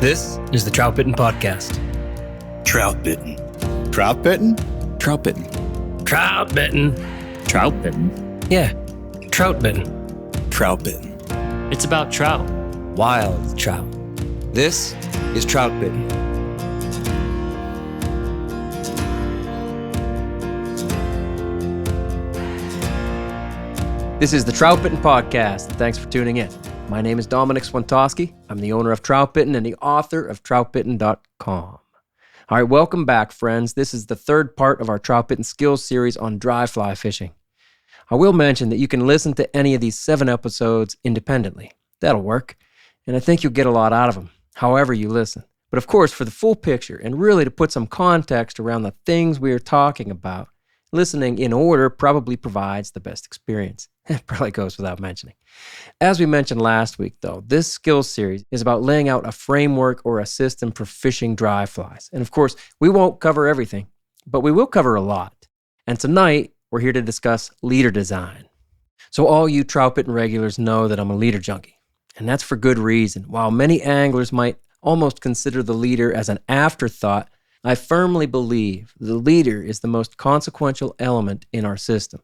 This is the Troutbitten podcast. Troutbitten. Troutbitten? Troutbitten. Troutbitten. Troutbitten. Yeah, Troutbitten. Troutbitten. It's about trout. Wild trout. This is Troutbitten. This is the Troutbitten podcast. Thanks for tuning in. My name is Dominic Swantowski. I'm the owner of Troutbitten and the author of troutbitten.com. All right, welcome back, friends. This is the third part of our Troutbitten skills series on dry fly fishing. I will mention that you can listen to any of these 7 episodes independently. That'll work, and I think you'll get a lot out of them, however you listen. But of course, for the full picture and really to put some context around the things we are talking about, listening in order probably provides the best experience. It probably goes without mentioning. As we mentioned last week, though, this skills series is about laying out a framework or a system for fishing dry flies. And of course, we won't cover everything, but we will cover a lot. And tonight, we're here to discuss leader design. So all you Troutbitten regulars know that I'm a leader junkie. And that's for good reason. While many anglers might almost consider the leader as an afterthought, I firmly believe the leader is the most consequential element in our system.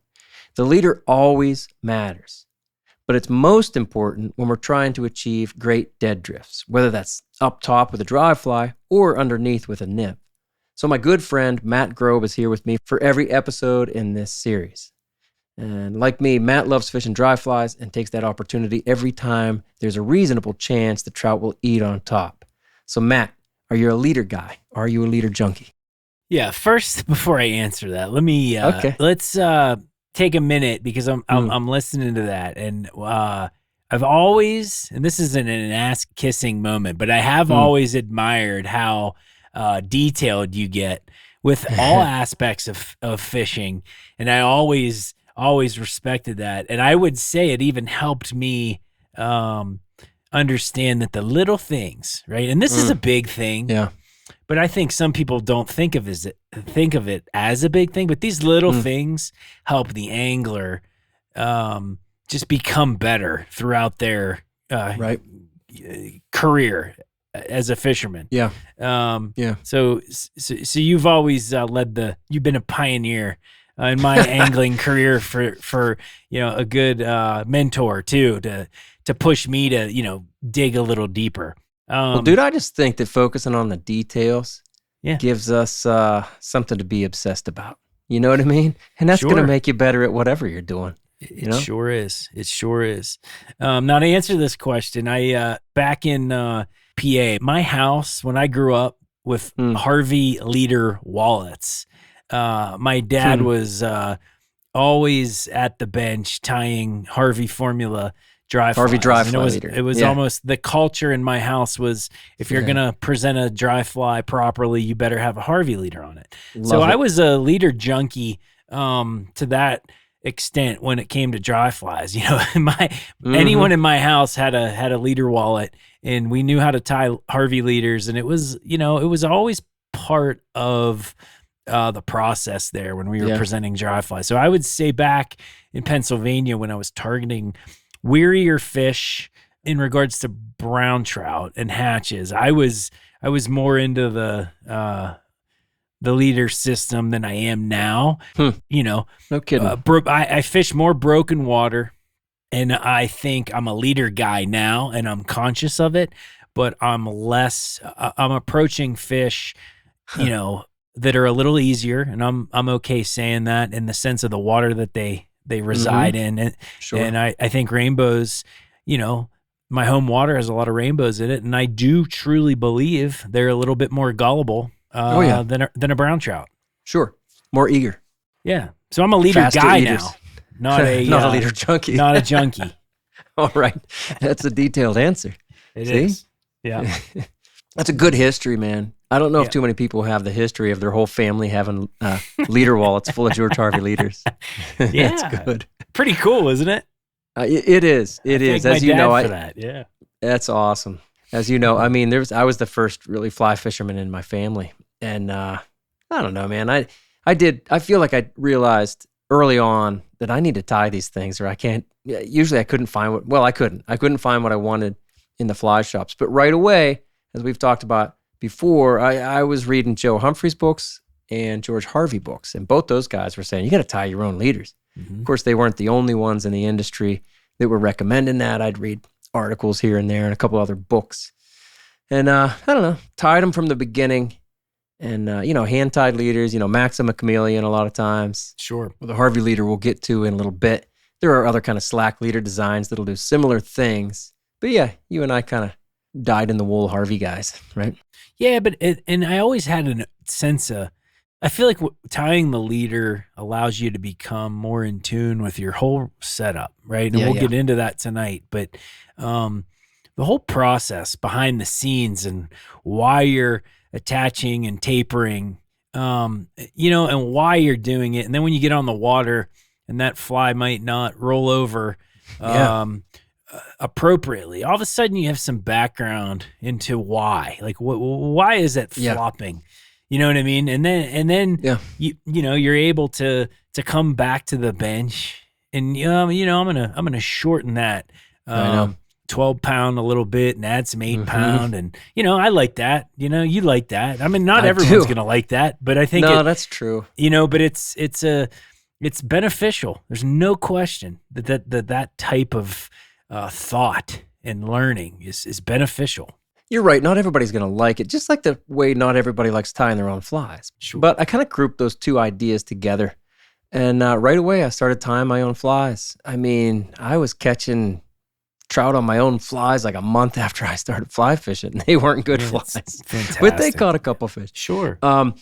The leader always matters, but it's most important when we're trying to achieve great dead drifts, whether that's up top with a dry fly or underneath with a nip. So my good friend Matt Grobe is here with me for every episode in this series. And like me, Matt loves fishing dry flies and takes that opportunity every time there's a reasonable chance the trout will eat on top. So Matt, are you a leader guy? Are you a leader junkie? Yeah, first, before I answer that, let's take a minute because I'm listening to that, and I've always, and this isn't an ass kissing moment, but I have always admired how detailed you get with all aspects of fishing, and I always respected that, and I would say it even helped me understand that the little things, right, and this is a big thing, Yeah. but I think some people don't think of it as a big thing. But these little things help the angler just become better throughout their career as a fisherman. Yeah. So you've always you've been a pioneer in my angling career for a good mentor too to push me to dig a little deeper. Well, dude, I just think that focusing on the details gives us something to be obsessed about. You know what I mean? And that's going to make you better at whatever you're doing. It sure is. It sure is. Now, to answer this question, I back in PA, my house, when I grew up with Harvey leader wallets, my dad was always at the bench tying Harvey formula dry flies. Harvey dry fly leader. It was almost the culture in my house was if you're going to present a dry fly properly, you better have a Harvey leader on it. I was a leader junkie to that extent when it came to dry flies. Anyone in my house had a leader wallet, and we knew how to tie Harvey leaders, and it was always part of the process there when we were presenting dry flies. So I would say back in Pennsylvania when I was targeting weirier fish in regards to brown trout and hatches, I was more into the leader system than I am now. No kidding. I fish more broken water, and I think I'm a leader guy now, and I'm conscious of it. But I'm approaching fish, that are a little easier, and I'm okay saying that in the sense of the water that they reside in. And I think rainbows, my home water has a lot of rainbows in it. And I do truly believe they're a little bit more gullible than a brown trout. Sure. More eager. Yeah. So I'm a leader guy eaters. now, not a leader junkie. Not a junkie. All right. That's a detailed answer. It is. Yeah. That's a good history, man. I don't know if too many people have the history of their whole family having leader wallets full of George Harvey leaders. That's good. Pretty cool, isn't it? It is. It is. As you know, that's awesome. As you know, I mean, I was the first really fly fisherman in my family, and I don't know, man. I feel like I realized early on that I need to tie these things, or I can't. Usually, I couldn't find I couldn't find what I wanted in the fly shops, but right away, as we've talked about before, I was reading Joe Humphrey's books and George Harvey books, and both those guys were saying, you got to tie your own leaders. Of course, they weren't the only ones in the industry that were recommending that. I'd read articles here and there and a couple other books. And I don't know, tied them from the beginning. And, hand-tied leaders, Maxima Chameleon a lot of times. Sure. Well, the Harvey leader we'll get to in a little bit. There are other kind of slack leader designs that'll do similar things. But yeah, you and I kind of dyed-in-the-wool Harvey guys, right? Yeah, but and I always had a sense of, I feel like tying the leader allows you to become more in tune with your whole setup, right? And we'll get into that tonight. But the whole process behind the scenes and why you're attaching and tapering, and why you're doing it. And then when you get on the water and that fly might not roll over appropriately, all of a sudden you have some background into why. Like, why is it flopping? You know what I mean? And then you're able to come back to the bench and I'm gonna shorten that 12 pound a little bit and add some 8 pound, and I like that. You like that. I mean, not everyone's gonna like that, but I think that's true. But it's beneficial. There's no question that type of thought and learning is beneficial. You're right. Not everybody's going to like it, just like the way not everybody likes tying their own flies. Sure. But I kind of grouped those two ideas together. And right away, I started tying my own flies. I mean, I was catching trout on my own flies like a month after I started fly fishing. They weren't good flies. Fantastic. But they caught a couple fish. Sure.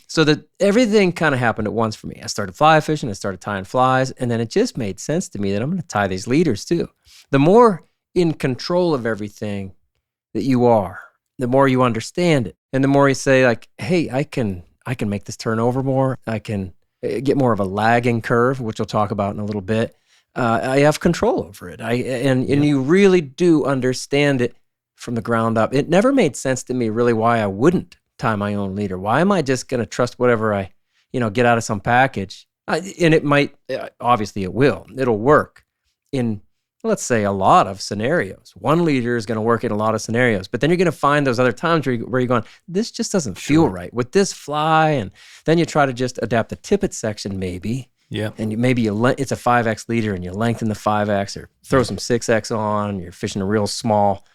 So that everything kind of happened at once for me. I started fly fishing, I started tying flies, and then it just made sense to me that I'm going to tie these leaders too. The more in control of everything that you are, the more you understand it, and the more you say, like, hey, I can make this turn over more. I can get more of a lagging curve, which we'll talk about in a little bit. I have control over it. And you really do understand it from the ground up. It never made sense to me really why I wouldn't tie my own leader. Why am I just going to trust whatever I get out of some package? And it might, obviously it will. It'll work in, let's say, a lot of scenarios. One leader is going to work in a lot of scenarios, but then you're going to find those other times where you're going, this just doesn't feel right with this fly. And then you try to just adapt the tippet section maybe. Yeah. And it's a 5X leader and you lengthen the 5X or throw some 6X on. You're fishing a real small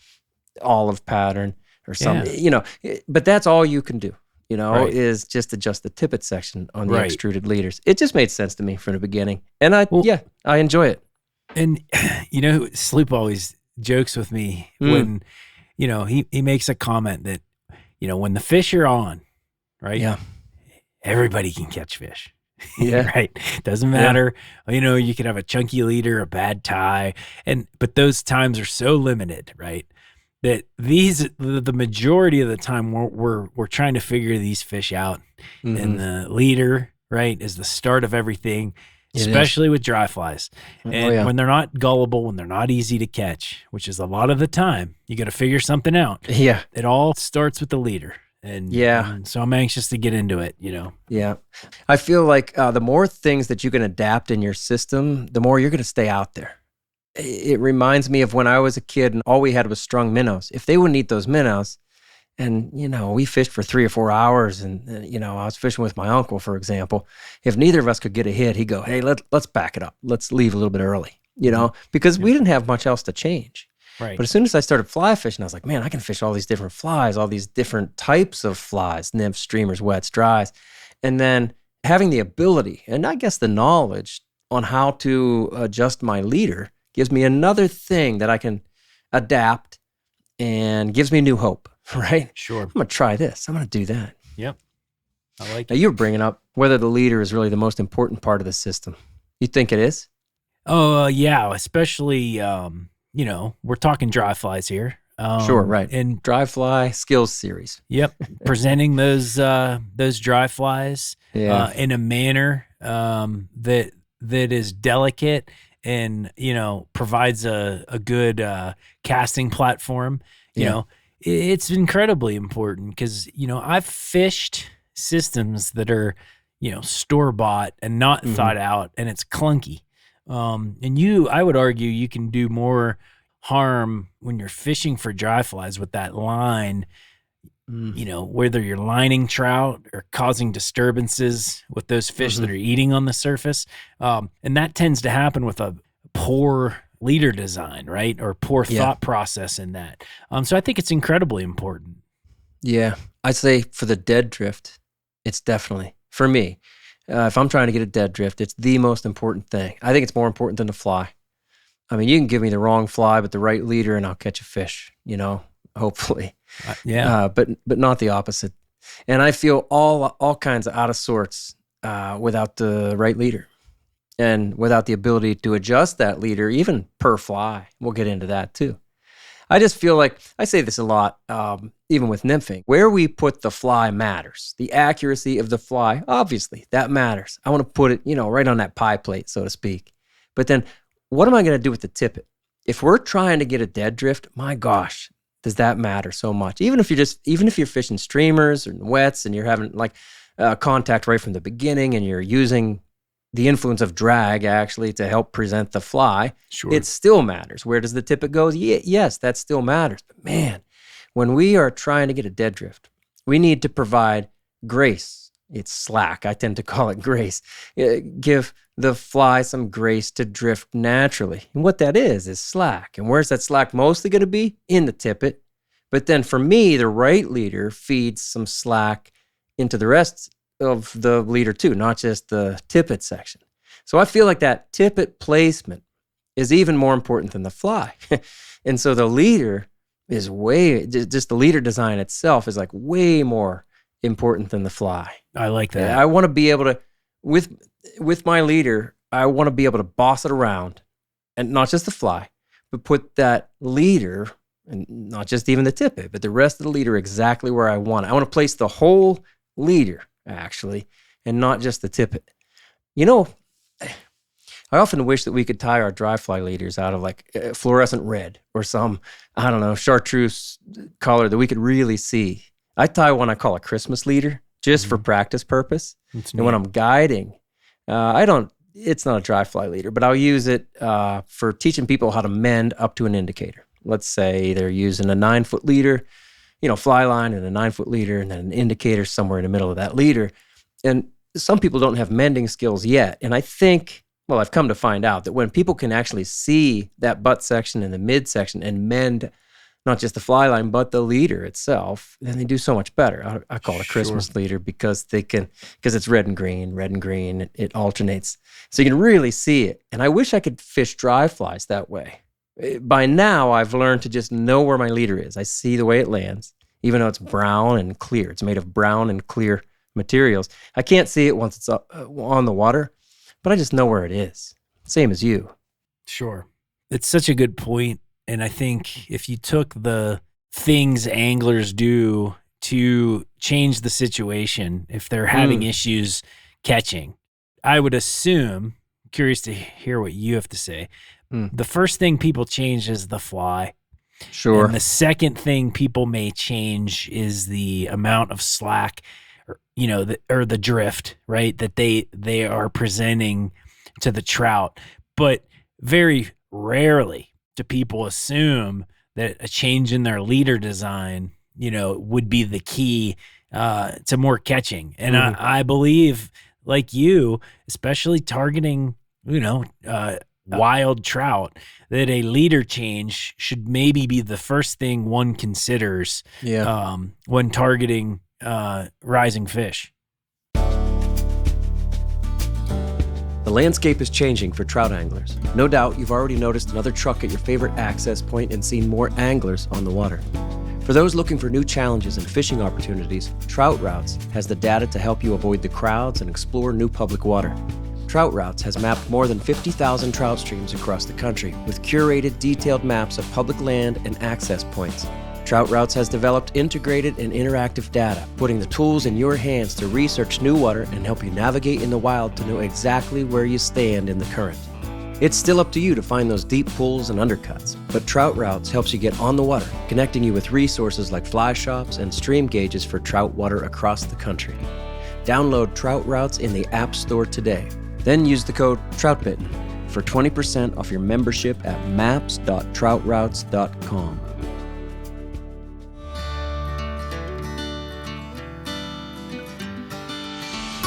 olive pattern or something, but that's all you can do, is just adjust the tippet section on the extruded leaders. It just made sense to me from the beginning. And I enjoy it. And, Sloop always jokes with me when, he makes a comment that, when the fish are on, right? Yeah. Everybody can catch fish. Yeah. Right. Doesn't matter. Yeah. You could have a chunky leader, a bad tie, but those times are so limited, right? That the majority of the time we're trying to figure these fish out. Mm-hmm. And the leader, right, is the start of everything. Especially with dry flies. And when they're not gullible, when they're not easy to catch, which is a lot of the time, you got to figure something out. Yeah. It all starts with the leader. And so I'm anxious to get into it, Yeah. I feel like the more things that you can adapt in your system, the more you're going to stay out there. It reminds me of when I was a kid and all we had was strung minnows. If they wouldn't eat those minnows, and, we fished for 3 or 4 hours and, I was fishing with my uncle, for example. If neither of us could get a hit, he'd go, hey, let's back it up. Let's leave a little bit early, because we didn't have much else to change. Right. But as soon as I started fly fishing, I was like, man, I can fish all these different flies, all these different types of flies, nymphs, streamers, wets, dries. And then having the ability and I guess the knowledge on how to adjust my leader gives me another thing that I can adapt and gives me new hope. Right? Sure. I'm going to try this. I'm going to do that. Yep. I like Now, it. you were bringing up whether the leader is really the most important part of the system. You think it is? Oh, yeah. Especially, we're talking dry flies here. Sure, right. And dry fly skills series. Yep. Presenting those dry flies in a manner that is delicate and, provides a good casting platform, It's incredibly important because, I've fished systems that are, store-bought and not thought out, and it's clunky. And I would argue you can do more harm when you're fishing for dry flies with that line, Whether you're lining trout or causing disturbances with those fish that are eating on the surface. And that tends to happen with a poor leader design, right? Or poor thought process in that. So I think it's incredibly important. Yeah. I'd say for the dead drift, it's definitely, for me, if I'm trying to get a dead drift, it's the most important thing. I think it's more important than the fly. I mean, you can give me the wrong fly, but the right leader and I'll catch a fish, hopefully. But not the opposite. And I feel all kinds of out of sorts without the right leader and without the ability to adjust that leader, even per fly. We'll get into that too. I just feel like, I say this a lot, even with nymphing, where we put the fly matters. The accuracy of the fly, obviously, that matters. I want to put it, right on that pie plate, so to speak. But then what am I going to do with the tippet? If we're trying to get a dead drift, my gosh, does that matter so much? Even if you're fishing streamers or wets and you're having contact right from the beginning and you're using the influence of drag actually to help present the fly, it still matters. Where does the tippet go? Yes, that still matters. But man, when we are trying to get a dead drift, we need to provide grace. It's slack. I tend to call it grace. Give the fly some grace to drift naturally. And what that is slack. And where's that slack mostly going to be? In the tippet. But then for me, the right leader feeds some slack into the rest of the leader too, not just the tippet section. So I feel like that tippet placement is even more important than the fly. And so the leader is just the leader design itself is like way more important than the fly. I like that. I want to be able to, with my leader, I want to be able to boss it around, and not just the fly, but put that leader, and not just even the tippet, but the rest of the leader exactly where I want it. I want to place the whole leader, actually, and not just the tippet. I often wish that we could tie our dry fly leaders out of like fluorescent red or some, I don't know, chartreuse color that we could really see. I tie one I call a Christmas leader just for practice purpose. And when I'm guiding, it's not a dry fly leader, but I'll use it for teaching people how to mend up to an indicator. Let's say they're using a 9-foot leader, fly line and a 9-foot leader, and then an indicator somewhere in the middle of that leader. And some people don't have mending skills yet. And I think, I've come to find out that when people can actually see that butt section and the mid section and mend not just the fly line, but the leader itself, then they do so much better. I call it a Christmas leader because it's red and green, it alternates. So you can really see it. And I wish I could fish dry flies that way. By now, I've learned to just know where my leader is. I see the way it lands, even though it's brown and clear. It's made of brown and clear materials. I can't see it once it's on the water, but I just know where it is. Same as you. Sure. It's such a good point. And I think if you took the things anglers do to change the situation, if they're having issues catching, I would assume, curious to hear what you have to say, the first thing people change is the fly. Sure. And the second thing people may change is the amount of slack or the drift, right, that they are presenting to the trout. But very rarely do people assume that a change in their leader design, would be the key to more catching. And I believe, like you, especially targeting, wild trout, that a leader change should maybe be the first thing one considers when targeting rising fish. The landscape is changing for trout anglers. No doubt you've already noticed another truck at your favorite access point and seen more anglers on the water. For those looking for new challenges and fishing opportunities, Trout Routes has the data to help you avoid the crowds and explore new public water. Trout Routes has mapped more than 50,000 trout streams across the country with curated, detailed maps of public land and access points. Trout Routes has developed integrated and interactive data, putting the tools in your hands to research new water and help you navigate in the wild to know exactly where you stand in the current. It's still up to you to find those deep pools and undercuts, but Trout Routes helps you get on the water, connecting you with resources like fly shops and stream gauges for trout water across the country. Download Trout Routes in the App Store today. Then use the code Troutbitten for 20% off your membership at maps.troutroutes.com.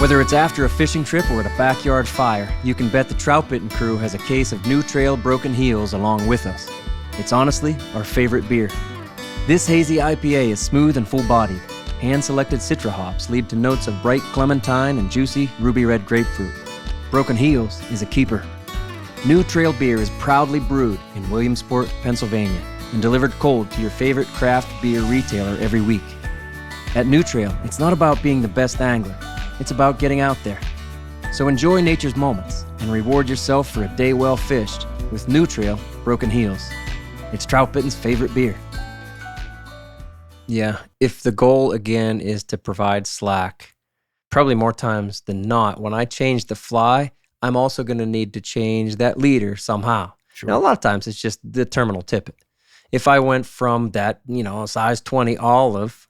Whether it's after a fishing trip or at a backyard fire, you can bet the Troutbitten crew has a case of New Trail Broken Heels along with us. It's honestly our favorite beer. This hazy IPA is smooth and full-bodied. Hand-selected Citra hops lead to notes of bright clementine and juicy ruby red grapefruit. Broken Heels is a keeper. New Trail beer is proudly brewed in Williamsport, Pennsylvania, and delivered cold to your favorite craft beer retailer every week. At New Trail, it's not about being the best angler. It's about getting out there. So enjoy nature's moments and reward yourself for a day well fished with New Trail Broken Heels. It's Troutbitten's favorite beer. Yeah, if the goal again is to provide slack, probably more times than not, when I change the fly, I'm also going to need to change that leader somehow. Sure. Now, a lot of times it's just the terminal tippet. If I went from that, size 20 olive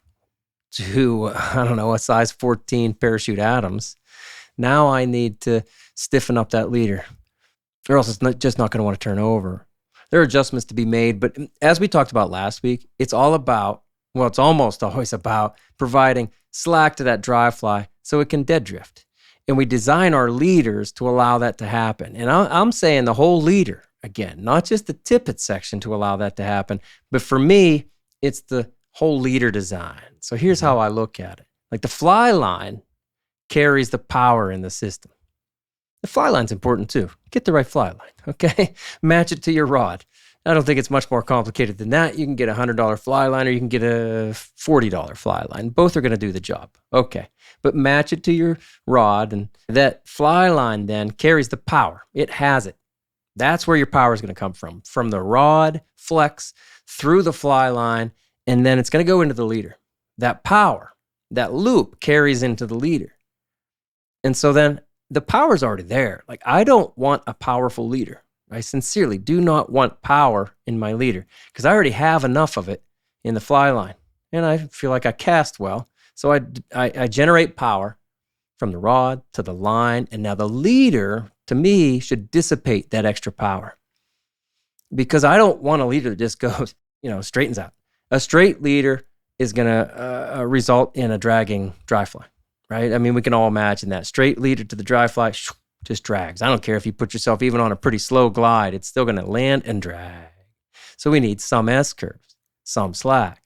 to, a size 14 parachute Adams, now I need to stiffen up that leader, or else it's just not going to want to turn over. There are adjustments to be made, but as we talked about last week, it's almost always about providing slack to that dry fly so it can dead drift. And we design our leaders to allow that to happen. And I'm saying the whole leader, again, not just the tippet section to allow that to happen, but for me, it's the whole leader design. So here's how I look at it. Like the fly line carries the power in the system. The fly line's important too. Get the right fly line, okay? Match it to your rod. I don't think it's much more complicated than that. You can get a $100 fly line or you can get a $40 fly line. Both are going to do the job. Okay. But match it to your rod, and that fly line then carries the power. It has it. That's where your power is going to come from the rod flex through the fly line, and then it's going to go into the leader. That power, that loop carries into the leader. And so then the power's already there. Like, I don't want a powerful leader. I sincerely do not want power in my leader because I already have enough of it in the fly line. And I feel like I cast well. So I generate power from the rod to the line. And now the leader, to me, should dissipate that extra power. Because I don't want a leader that just goes, straightens out. A straight leader is going to result in a dragging dry fly, right? I mean, we can all imagine that. Straight leader to the dry fly, just drags. I don't care if you put yourself even on a pretty slow glide, it's still going to land and drag. So we need some S-curves, some slack.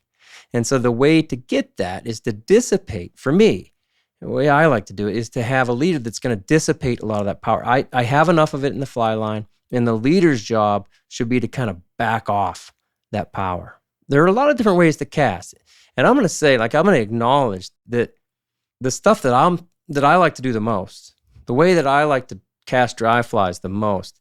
And so the way to get that is to dissipate, for me, the way I like to do it is to have a leader that's going to dissipate a lot of that power. I have enough of it in the fly line, and the leader's job should be to kind of back off that power. There are a lot of different ways to cast. And I'm going to say, I'm going to acknowledge that the stuff that I like to do the most, the way that I like to cast dry flies the most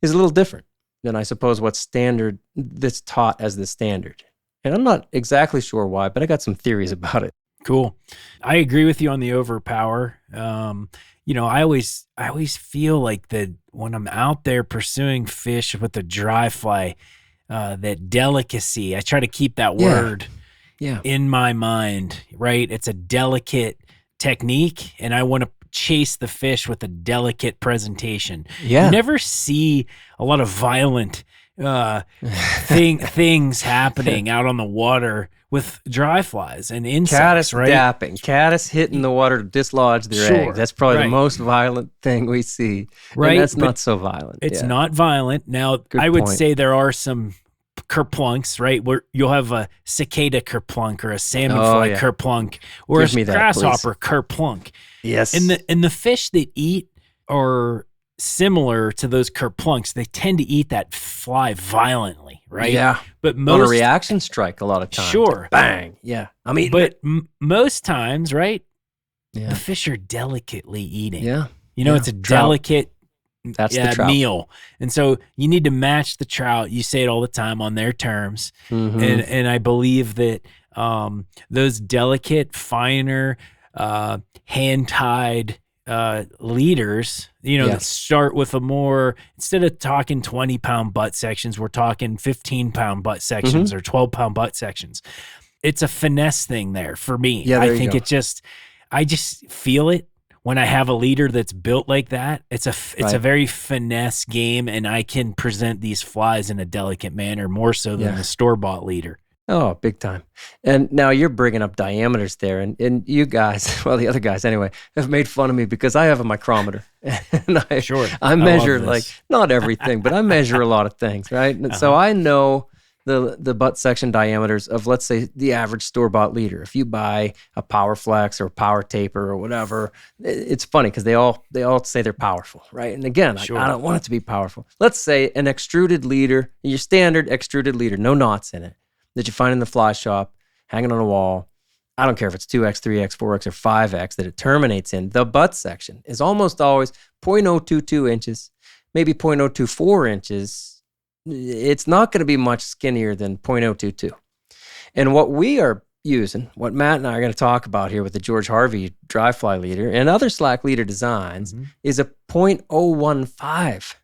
is a little different than I suppose what's standard, that's taught as the standard. And I'm not exactly sure why, but I got some theories about it. Cool. I agree with you on the overpower. I always feel like that when I'm out there pursuing fish with a dry fly, that delicacy, I try to keep that word in my mind, right? It's a delicate technique, and I want to chase the fish with a delicate presentation. Yeah. You never see a lot of violent things happening out on the water with dry flies and insects, Caddis right? dapping, caddis hitting the water to dislodge their eggs. That's probably the most violent thing we see. Right. And that's not so violent. It's not violent. Now, I would say there are some kerplunks, right? Where you'll have a cicada kerplunk or a salmonfly kerplunk or a grasshopper kerplunk. Yes. And the fish that eat are similar to those kerplunks. They tend to eat that fly violently, right? Yeah. But on a reaction strike a lot of times. Sure. Bang. Yeah. I mean, but most times, right? Yeah. The fish are delicately eating. Yeah. It's a delicate That's the trout meal. And so you need to match the trout. You say it all the time, on their terms. Mm-hmm. And I believe that those delicate, finer, hand-tied leaders, that start with a more, instead of talking 20-pound butt sections, we're talking 15-pound butt sections or 12-pound butt sections. It's a finesse thing there for me. Yeah, I think I just feel it when I have a leader that's built like that. It's a very finesse game, and I can present these flies in a delicate manner, more so than the store-bought leader. Oh, big time. And now you're bringing up diameters there. And you guys, well, the other guys anyway, have made fun of me because I have a micrometer. And Sure. I I measure love like, this. not everything, but I measure a lot of things, right? And so I know the butt section diameters of, let's say, the average store-bought leader. If you buy a Power Flex or Power Taper or whatever, it's funny because they all say they're powerful, right? And again, Sure. I don't want it to be powerful. Let's say an extruded leader, your standard extruded leader, no knots in it, that you find in the fly shop, hanging on a wall. I don't care if it's 2X, 3X, 4X, or 5X that it terminates in. The butt section is almost always 0.022 inches, maybe 0.024 inches. It's not going to be much skinnier than 0.022. And what we are using, what Matt and I are going to talk about here with the George Harvey dry fly leader and other slack leader designs is a 0.015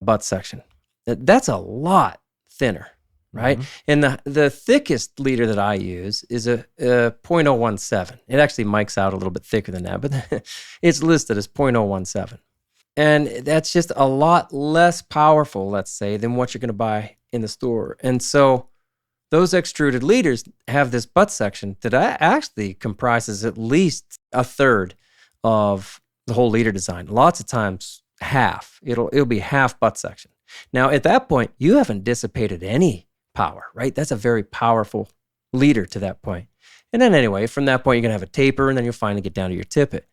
butt section. That's a lot thinner, right? And the thickest leader that I use is a 0.017. It actually mics out a little bit thicker than that, but it's listed as 0.017. And that's just a lot less powerful, let's say, than what you're going to buy in the store. And so those extruded leaders have this butt section that actually comprises at least a third of the whole leader design. Lots of times, half. It'll be half butt section. Now, at that point, you haven't dissipated any power, right? That's a very powerful leader to that point. And then anyway, from that point, you're going to have a taper, and then you'll finally get down to your tippet.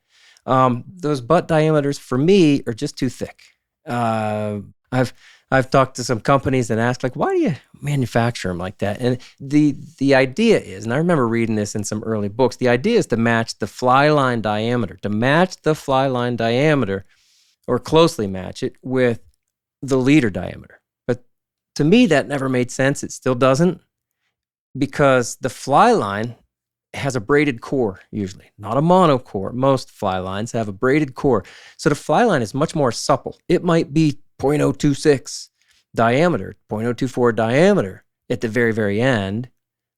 Those butt diameters for me are just too thick. I've talked to some companies and asked, like, why do you manufacture them like that? And the idea is, and I remember reading this in some early books, the idea is to match the fly line diameter, or closely match it with the leader diameter. But to me, that never made sense. It still doesn't, because the fly line has a braided core, usually, not a monocore. Most fly lines have a braided core. So the fly line is much more supple. It might be 0.026 diameter, 0.024 diameter at the very, very end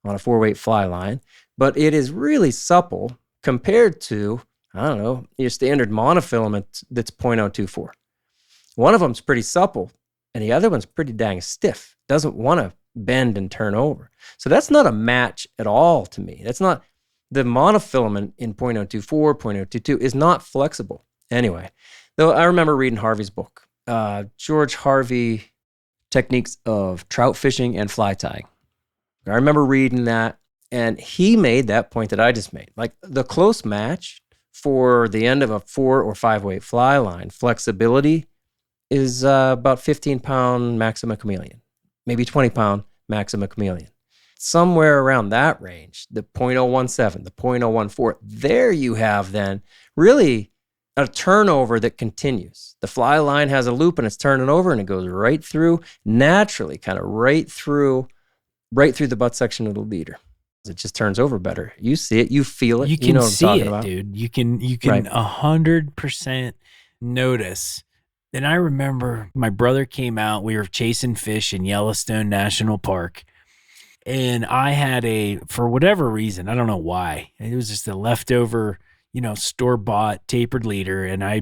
on a 4-weight fly line, but it is really supple compared to, I don't know, your standard monofilament that's 0.024. One of them's pretty supple, and the other one's pretty dang stiff. Doesn't want to bend and turn over. So that's not a match at all to me. That's not, the monofilament in 0.024, 0.022 is not flexible. Anyway, though I remember reading Harvey's book, George Harvey, Techniques of Trout Fishing and Fly Tying. I remember reading that, and he made that point that I just made. Like, the close match for the end of a 4 or 5-weight fly line, flexibility is about 15-pound Maxima Chameleon, maybe 20-pound Maxima Chameleon. Somewhere around that range, the 0.017, the 0.014, there you have then really a turnover that continues. The fly line has a loop and it's turning over, and it goes right through, naturally, kind of right through the butt section of the leader. It just turns over better. You see it, you feel it. You can know what see I'm talking it, about. dude. You can Right. 100% notice. And I remember my brother came out. We were chasing fish in Yellowstone National Park. And I had for whatever reason, I don't know why, it was just a leftover, store-bought tapered leader. And I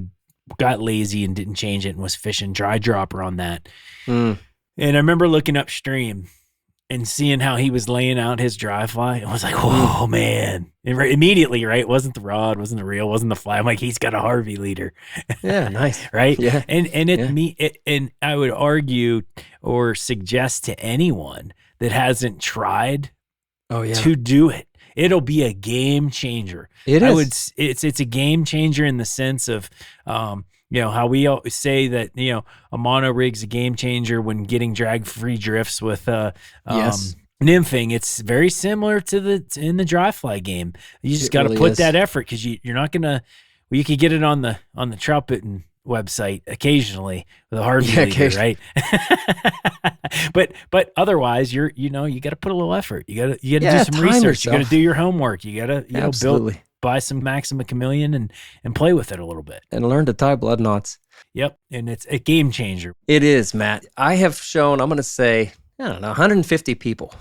got lazy and didn't change it and was fishing dry dropper on that. And I remember looking upstream and seeing how he was laying out his dry fly. I was like, whoa, man. And immediately, right? It wasn't the rod, wasn't the reel, wasn't the fly. I'm like, he's got a Harvey leader. Yeah, nice. Right? Yeah. And I would argue or suggest to anyone that hasn't tried to do it, it'll be a game changer. It's a game changer in the sense of, how we always say that, a mono rig's a game changer when getting drag-free drifts with nymphing. It's very similar to in the dry fly game. You just got to put that effort, because you're not gonna. Well, you could get it on the Troutbitten website occasionally with a Harvey leader, right? but otherwise, you got to put a little effort. You got to do some research. Yourself. You got to do your homework. You got to buy some Maxima Chameleon and play with it a little bit. And learn to tie blood knots. Yep. And it's a game changer. It is, Matt. I have shown, I'm going to say, 150 people,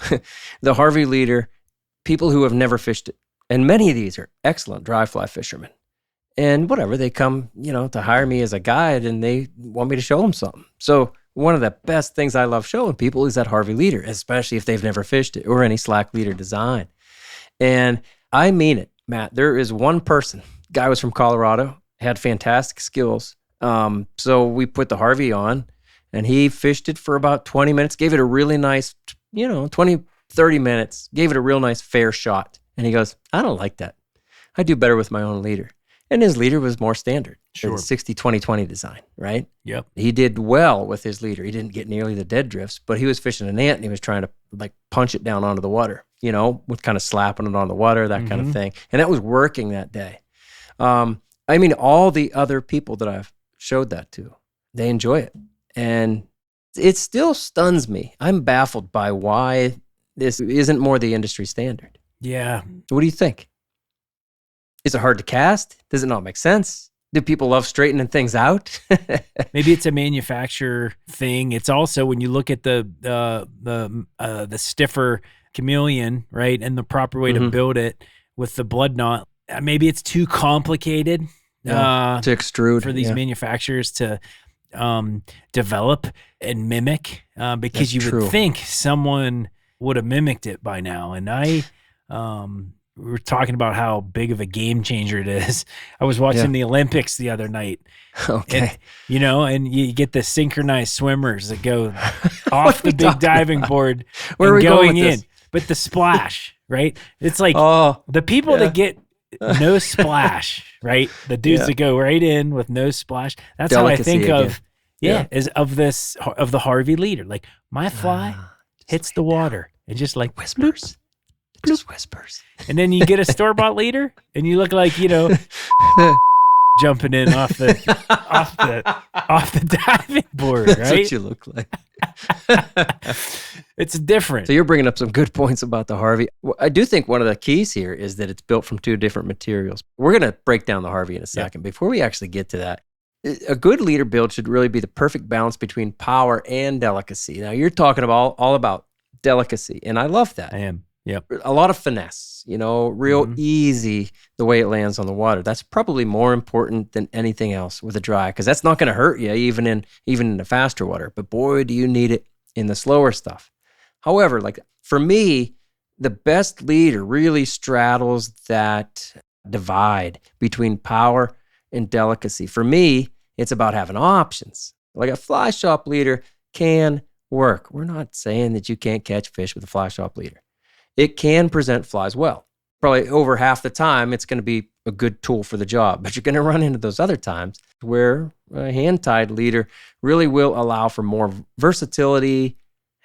the Harvey leader, people who have never fished it. And many of these are excellent dry fly fishermen. And whatever, they come, to hire me as a guide, and they want me to show them something. So one of the best things I love showing people is that Harvey leader, especially if they've never fished it or any slack leader design. And I mean it, Matt. There is one person, guy was from Colorado, had fantastic skills. So we put the Harvey on and he fished it for about 20 minutes, gave it a really nice, 20, 30 minutes, gave it a real nice fair shot. And he goes, I don't like that. I do better with my own leader. And his leader was more standard. Sure. 60-20-20 design, right? Yep. He did well with his leader. He didn't get nearly the dead drifts, but he was fishing an ant and he was trying to like punch it down onto the water, with kind of slapping it on the water, that kind of thing. And that was working that day. I mean, all the other people that I've showed that to, they enjoy it. And it still stuns me. I'm baffled by why this isn't more the industry standard. Yeah. What do you think? Is it hard to cast? Does it not make sense? Do people love straightening things out? Maybe it's a manufacturer thing. It's also when you look at the stiffer chameleon, right, and the proper way to build it with the blood knot. Maybe it's too complicated to extrude for these manufacturers to develop and mimic, because That's would think someone would have mimicked it by now. And we were talking about how big of a game changer it is. I was watching the Olympics the other night. Okay. And you get the synchronized swimmers that go off the big diving board Where are we going with in. this? But the splash, right? It's like the people that get no splash, right? The dudes that go right in with no splash. That's Delicacy how I think again. of the Harvey leader. Like my fly hits the water and just like Whispers. Just whispers. and then you get a store-bought leader and you look like, jumping in off the diving board, right? That's what you look like. It's different. So you're bringing up some good points about the Harvey. I do think one of the keys here is that it's built from two different materials. We're going to break down the Harvey in a second. Before we actually get to that, a good leader build should really be the perfect balance between power and delicacy. Now you're talking about all about delicacy, and I love that. I am. Yep. A lot of finesse, real easy the way it lands on the water. That's probably more important than anything else with a dry, because that's not going to hurt you even in the faster water. But boy, do you need it in the slower stuff. However, like for me, the best leader really straddles that divide between power and delicacy. For me, it's about having options. Like a fly shop leader can work. We're not saying that you can't catch fish with a fly shop leader. It can present flies well. Probably over half the time, it's going to be a good tool for the job. But you're going to run into those other times where a hand-tied leader really will allow for more versatility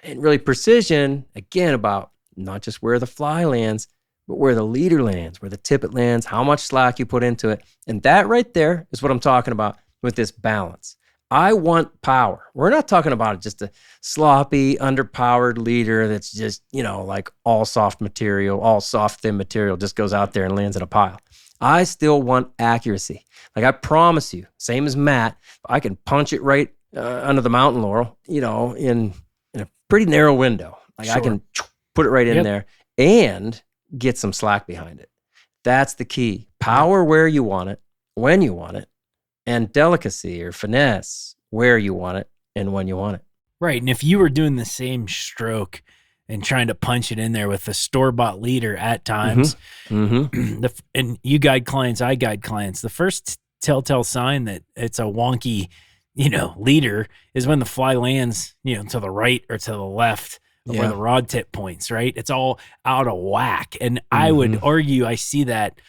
and really precision, again, about not just where the fly lands, but where the leader lands, where the tippet lands, how much slack you put into it. And that right there is what I'm talking about with this balance. I want power. We're not talking about just a sloppy, underpowered leader that's just, like all soft material, all soft, thin material, just goes out there and lands in a pile. I still want accuracy. Like I promise you, same as Matt, I can punch it right under the mountain laurel, in a pretty narrow window. Like I can put it right in there and get some slack behind it. That's the key. Power where you want it, when you want it, and delicacy or finesse where you want it and when you want it. Right. And if you were doing the same stroke and trying to punch it in there with a store-bought leader at times, and you guide clients, I guide clients, the first telltale sign that it's a wonky, leader is when the fly lands, to the right or to the left of where the rod tip points, right? It's all out of whack. And I would argue I see that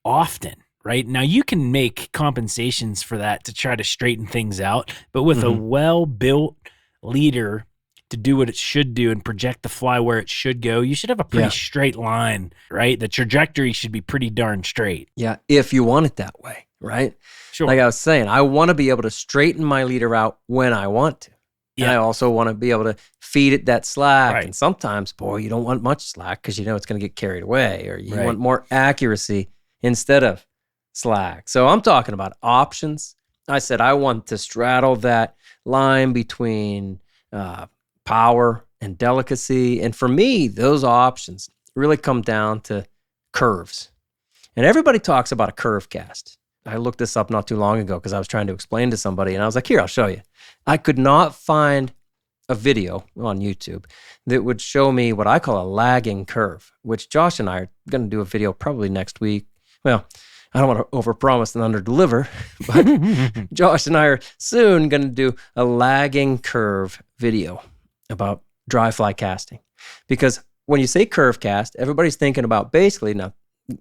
often. Right now, you can make compensations for that to try to straighten things out. But with a well-built leader to do what it should do and project the fly where it should go, you should have a pretty straight line, right? The trajectory should be pretty darn straight. Yeah, if you want it that way, right? Sure. Like I was saying, I want to be able to straighten my leader out when I want to. Yeah. And I also want to be able to feed it that slack. Right. And sometimes, boy, you don't want much slack because it's going to get carried away, or you want more accuracy instead of slack. So I'm talking about options. I said I want to straddle that line between power and delicacy. And for me, those options really come down to curves. And everybody talks about a curve cast. I looked this up not too long ago because I was trying to explain to somebody, and I was like, here, I'll show you. I could not find a video on YouTube that would show me what I call a lagging curve, which Josh and I are going to do a video probably next week. Well, I don't want to overpromise and underdeliver, but Josh and I are soon going to do a lagging curve video about dry fly casting. Because when you say curve cast, everybody's thinking about basically, now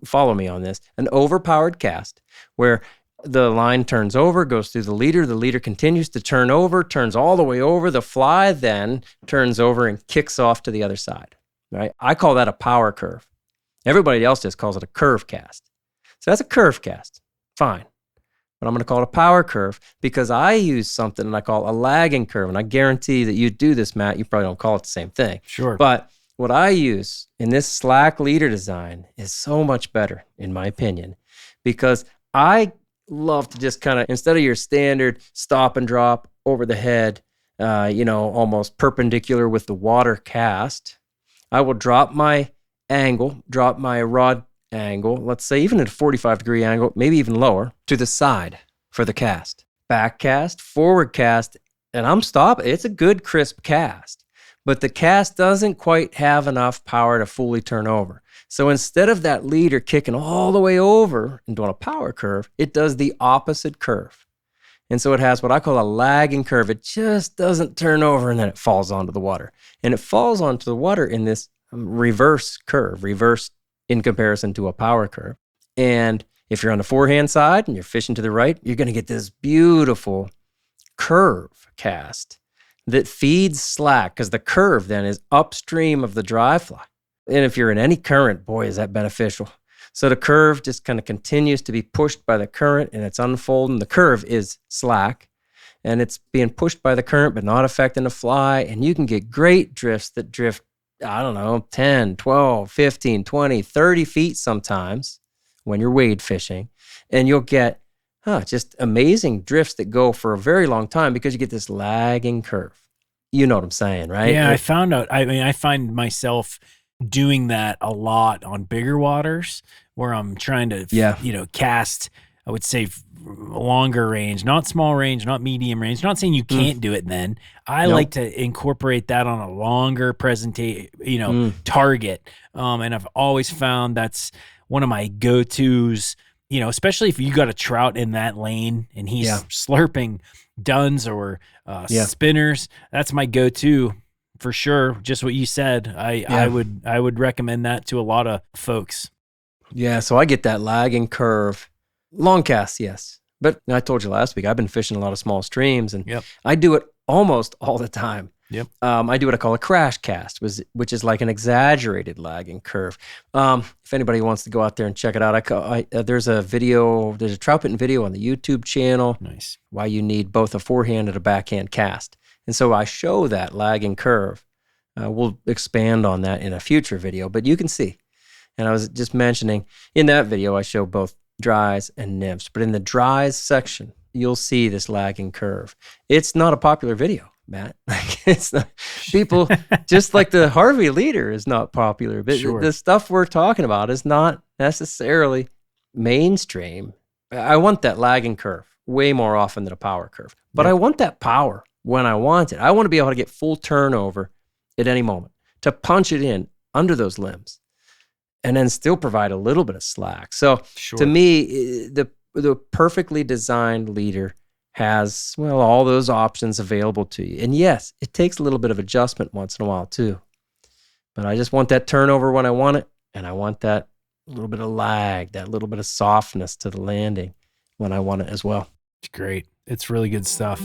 follow me on this, an overpowered cast where the line turns over, goes through the leader continues to turn over, turns all the way over, the fly then turns over and kicks off to the other side, right? I call that a power curve. Everybody else just calls it a curve cast. So that's a curve cast, fine. But I'm going to call it a power curve because I use something and I call a lagging curve. And I guarantee that you do this, Matt, you probably don't call it the same thing. Sure. But what I use in this slack leader design is so much better, in my opinion, because I love to just kind of, instead of your standard stop and drop over the head, almost perpendicular with the water cast, I will drop my angle, drop my rod angle, let's say even at a 45-degree angle, maybe even lower, to the side for the cast. Back cast, forward cast, and I'm stopping. It's a good crisp cast, but the cast doesn't quite have enough power to fully turn over. So instead of that leader kicking all the way over and doing a power curve, it does the opposite curve. And so it has what I call a lagging curve. It just doesn't turn over and then it falls onto the water. And it falls onto the water in this reverse curve, reverse in comparison to a power curve. And if you're on the forehand side and you're fishing to the right, you're going to get this beautiful curve cast that feeds slack because the curve then is upstream of the dry fly. And if you're in any current, boy, is that beneficial. So the curve just kind of continues to be pushed by the current and it's unfolding. The curve is slack and it's being pushed by the current but not affecting the fly. And you can get great drifts that drift, 10, 12, 15, 20, 30 feet sometimes when you're wade fishing. And you'll get just amazing drifts that go for a very long time because you get this lagging curve. You know what I'm saying, right? Yeah, I found out. I find myself doing that a lot on bigger waters where I'm trying to, cast, I would say longer range, not small range, not medium range. Not saying you can't do it then. I like to incorporate that on a longer target. And I've always found that's one of my go-tos, especially if you got a trout in that lane and he's slurping duns or spinners. That's my go-to for sure. Just what you said. I would recommend that to a lot of folks. Yeah, so I get that lagging curve. Long casts, yes. But I told you last week, I've been fishing a lot of small streams, and I do it almost all the time. Yep. I do what I call a crash cast, which is like an exaggerated lagging curve. If anybody wants to go out there and check it out, there's a Troutbitten video on the YouTube channel. Nice. Why you need both a forehand and a backhand cast. And so I show that lagging curve. We'll expand on that in a future video, but you can see. And I was just mentioning, in that video, I show both dries and nymphs. But in the dries section, you'll see this lagging curve. It's not a popular video, Matt. It's not, people, just like the Harvey leader is not popular. But the stuff we're talking about is not necessarily mainstream. I want that lagging curve way more often than a power curve. But I want that power when I want it. I want to be able to get full turnover at any moment, to punch it in under those limbs, and then still provide a little bit of slack. So to me, the perfectly designed leader has, all those options available to you. And yes, it takes a little bit of adjustment once in a while too. But I just want that turnover when I want it, and I want that little bit of lag, that little bit of softness to the landing when I want it as well. It's great. It's really good stuff.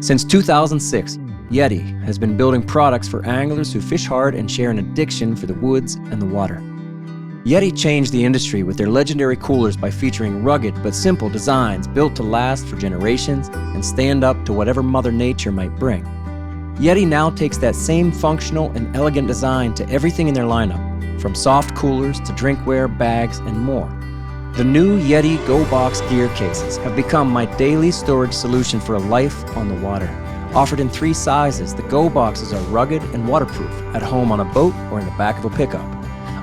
Since 2006, Yeti has been building products for anglers who fish hard and share an addiction for the woods and the water. Yeti changed the industry with their legendary coolers by featuring rugged but simple designs built to last for generations and stand up to whatever Mother Nature might bring. Yeti now takes that same functional and elegant design to everything in their lineup, from soft coolers to drinkware, bags, and more. The new Yeti Go Box gear cases have become my daily storage solution for a life on the water. Offered in 3 sizes, the Go boxes are rugged and waterproof at home on a boat or in the back of a pickup.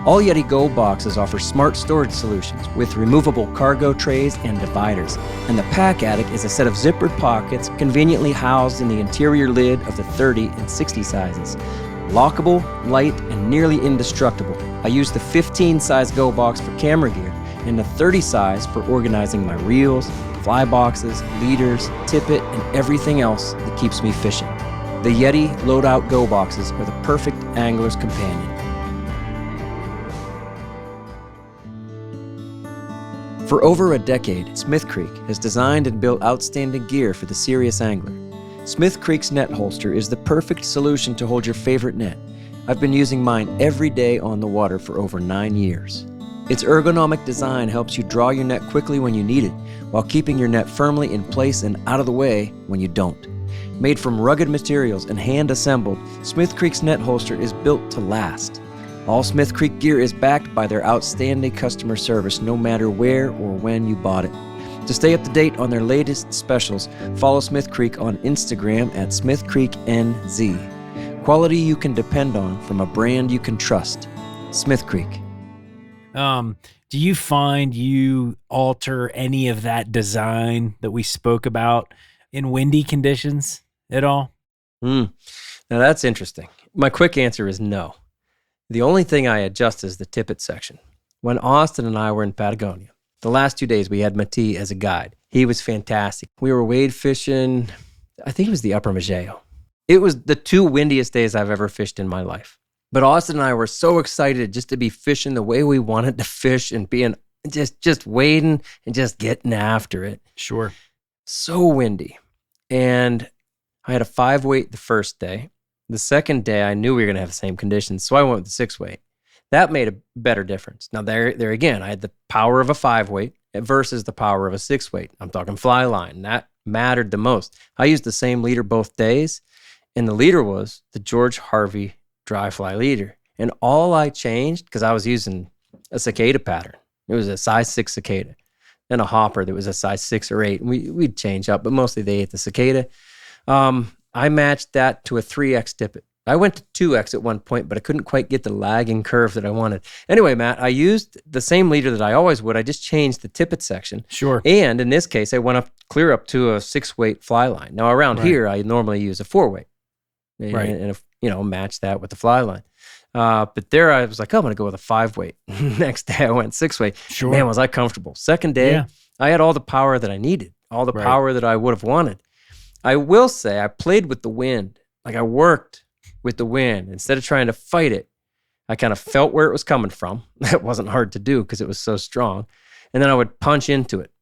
All Yeti Go boxes offer smart storage solutions with removable cargo trays and dividers, and the Pack Attic is a set of zippered pockets conveniently housed in the interior lid of the 30 and 60 sizes. Lockable, light, and nearly indestructible. I use the 15 size Go box for camera gear and the 30 size for organizing my reels, fly boxes, leaders, tippet, and everything else that keeps me fishing. The Yeti Loadout Go boxes are the perfect angler's companion. For over a decade, Smith Creek has designed and built outstanding gear for the serious angler. Smith Creek's net holster is the perfect solution to hold your favorite net. I've been using mine every day on the water for over 9 years. Its ergonomic design helps you draw your net quickly when you need it, while keeping your net firmly in place and out of the way when you don't. Made from rugged materials and hand-assembled, Smith Creek's net holster is built to last. All Smith Creek gear is backed by their outstanding customer service no matter where or when you bought it. To stay up to date on their latest specials, follow Smith Creek on Instagram at SmithCreekNZ. Quality you can depend on from a brand you can trust. Smith Creek. Do you find you alter any of that design that we spoke about in windy conditions at all? Now that's interesting. My quick answer is no. The only thing I adjust is the tippet section. When Austin and I were in Patagonia, the last 2 days we had Mati as a guide. He was fantastic. We were wade fishing, I think it was the Upper Majeo. It was the 2 windiest days I've ever fished in my life. But Austin and I were so excited just to be fishing the way we wanted to fish and being just wading and just getting after it. Sure. So windy. And I had a 5-weight the first day. The second day, I knew we were going to have the same conditions, so I went with the 6-weight. That made a better difference. Now, there again, I had the power of a 5-weight versus the power of a 6-weight. I'm talking fly line. That mattered the most. I used the same leader both days, and the leader was the George Harvey dry fly leader. And all I changed, because I was using a cicada pattern. It was a size 6 cicada and a hopper that was a size 6 or 8. And we'd change up, but mostly they ate the cicada. I matched that to a 3X tippet. I went to 2X at one point, but I couldn't quite get the lagging curve that I wanted. Anyway, Matt, I used the same leader that I always would. I just changed the tippet section. Sure. And in this case, I went clear up to a 6-weight fly line. Now around here, I normally use a 4-weight. Right. And match that with the fly line. But there I was like, oh, I'm going to go with a 5-weight. Next day I went 6-weight. Sure. Man, was I comfortable. Second day, I had all the power that I needed, all the power that I would have wanted. I will say I played with the wind. Like I worked with the wind. Instead of trying to fight it, I kind of felt where it was coming from. That wasn't hard to do because it was so strong. And then I would punch into it.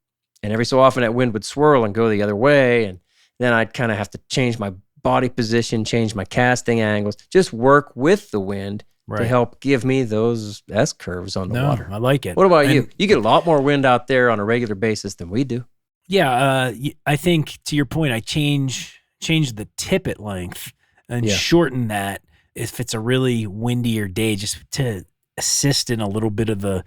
And every so often that wind would swirl and go the other way. And then I'd kind of have to change my body position, change my casting angles, just work with the wind to help give me those S curves on the water. I like it. What about you? You get a lot more wind out there on a regular basis than we do. Yeah, I think to your point, I change the tippet length and shorten that if it's a really windier day, just to assist in a little bit of the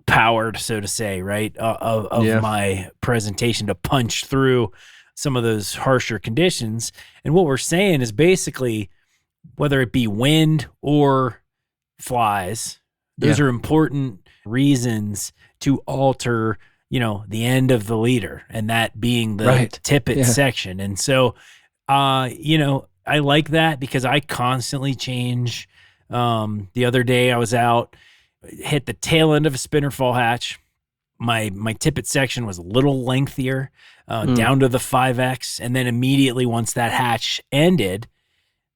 power, so to say, right, of my presentation to punch through some of those harsher conditions. And what we're saying is basically, whether it be wind or flies, those are important reasons to alter, the end of the leader, and that being the tippet section. And so, I like that because I constantly change. The other day I was out, hit the tail end of a spinner fall hatch. My tippet section was a little lengthier, down to the 5X. And then immediately once that hatch ended